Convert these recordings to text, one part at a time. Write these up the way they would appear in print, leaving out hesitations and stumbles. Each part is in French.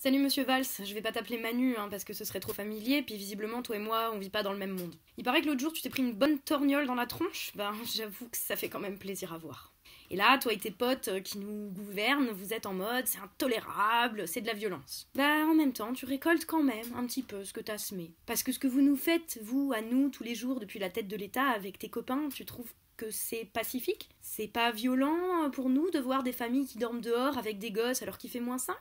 Salut Monsieur Valls, je vais pas t'appeler Manu parce que ce serait trop familier, puis visiblement toi et moi on vit pas dans le même monde. Il paraît que l'autre jour tu t'es pris une bonne torgnole dans la tronche, j'avoue que ça fait quand même plaisir à voir. Et là, toi et tes potes qui nous gouvernent, vous êtes en mode c'est intolérable, c'est de la violence. En même temps, tu récoltes quand même un petit peu ce que t'as semé. Parce que ce que vous nous faites, vous, à nous, tous les jours depuis la tête de l'État avec tes copains, tu trouves que c'est pacifique? C'est pas violent pour nous de voir des familles qui dorment dehors avec des gosses alors qu'il fait -5?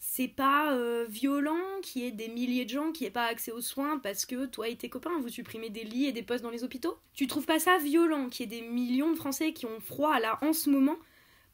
C'est pas violent qu'il y ait des milliers de gens qui n'aient pas accès aux soins parce que toi et tes copains vous supprimez des lits et des postes dans les hôpitaux? Tu trouves pas ça violent qu'il y ait des millions de Français qui ont froid là en ce moment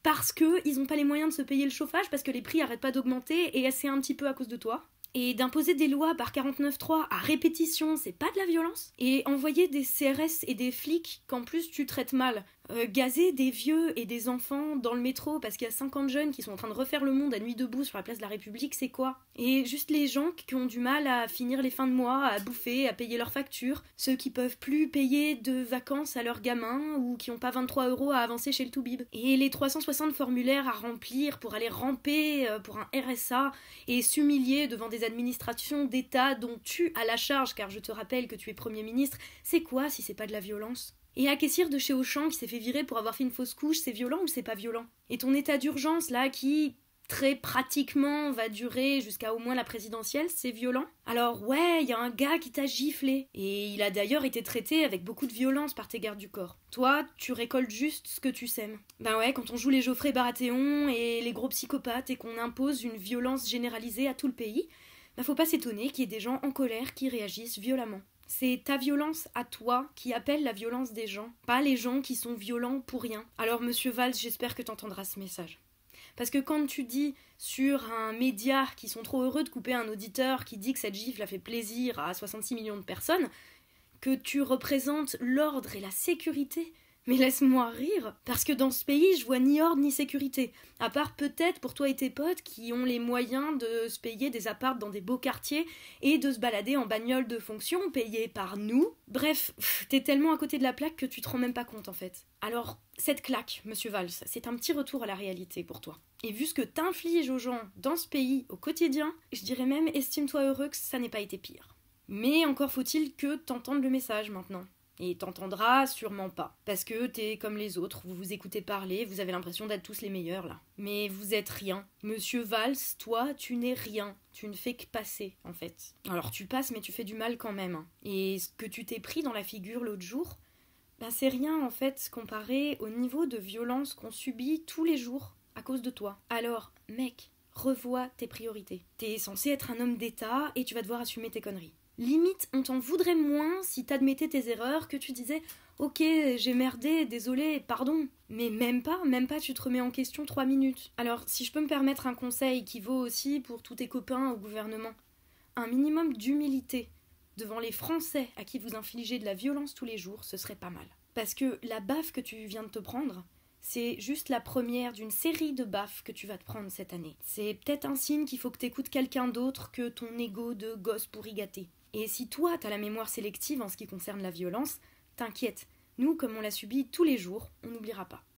parce qu'ils n'ont pas les moyens de se payer le chauffage, parce que les prix arrêtent pas d'augmenter et c'est un petit peu à cause de toi? Et d'imposer des lois par 49.3 à répétition, c'est pas de la violence? Et envoyer des CRS et des flics qu'en plus tu traites mal, gazer des vieux et des enfants dans le métro parce qu'il y a 50 jeunes qui sont en train de refaire le monde à nuit debout sur la place de la République, c'est quoi? Et juste les gens qui ont du mal à finir les fins de mois, à bouffer, à payer leurs factures, ceux qui peuvent plus payer de vacances à leurs gamins ou qui ont pas 23 € à avancer chez le Toubib. Et les 360 formulaires à remplir pour aller ramper pour un RSA et s'humilier devant des administrations d'État dont tu as la charge, car je te rappelle que tu es Premier ministre, c'est quoi si c'est pas de la violence? Et la caissière de chez Auchan qui s'est fait virer pour avoir fait une fausse couche, c'est violent ou c'est pas violent? Et ton état d'urgence là qui, très pratiquement, va durer jusqu'à au moins la présidentielle, c'est violent? Alors ouais, il y a un gars qui t'a giflé, et il a d'ailleurs été traité avec beaucoup de violence par tes gardes du corps. Toi, tu récoltes juste ce que tu sèmes. Ouais, quand on joue les Geoffrey Baratheon et les gros psychopathes et qu'on impose une violence généralisée à tout le pays, faut pas s'étonner qu'il y ait des gens en colère qui réagissent violemment. C'est ta violence à toi qui appelle la violence des gens, pas les gens qui sont violents pour rien. Alors Monsieur Valls, j'espère que t'entendras ce message. Parce que quand tu dis sur un média qu'ils sont trop heureux de couper un auditeur qui dit que cette gifle a fait plaisir à 66 millions de personnes, que tu représentes l'ordre et la sécurité, mais laisse-moi rire, parce que dans ce pays, je vois ni ordre ni sécurité. À part peut-être pour toi et tes potes qui ont les moyens de se payer des apparts dans des beaux quartiers et de se balader en bagnole de fonction payée par nous. Bref, t'es tellement à côté de la plaque que tu te rends même pas compte en fait. Alors, cette claque, Monsieur Valls, c'est un petit retour à la réalité pour toi. Et vu ce que t'infliges aux gens dans ce pays au quotidien, je dirais même estime-toi heureux que ça n'ait pas été pire. Mais encore faut-il que t'entendes le message maintenant. Et t'entendras sûrement pas. Parce que t'es comme les autres, vous vous écoutez parler, vous avez l'impression d'être tous les meilleurs là. Mais vous êtes rien. Monsieur Valls, toi, tu n'es rien. Tu ne fais que passer, en fait. Alors tu passes, mais tu fais du mal quand même. Et ce que tu t'es pris dans la figure l'autre jour, c'est rien en fait comparé au niveau de violence qu'on subit tous les jours à cause de toi. Alors, mec, revois tes priorités. T'es censé être un homme d'État et tu vas devoir assumer tes conneries. Limite, on t'en voudrait moins si t'admettais tes erreurs, que tu disais « Ok, j'ai merdé, désolé, pardon ». Mais même pas, tu te remets en question 3 minutes. Alors, si je peux me permettre un conseil qui vaut aussi pour tous tes copains au gouvernement, un minimum d'humilité devant les Français à qui vous infligez de la violence tous les jours, ce serait pas mal. Parce que la baffe que tu viens de te prendre, c'est juste la première d'une série de baffes que tu vas te prendre cette année. C'est peut-être un signe qu'il faut que t'écoutes quelqu'un d'autre que ton ego de gosse pourri gâté. Et si toi, t'as la mémoire sélective en ce qui concerne la violence, t'inquiète. Nous, comme on l'a subi tous les jours, on n'oubliera pas.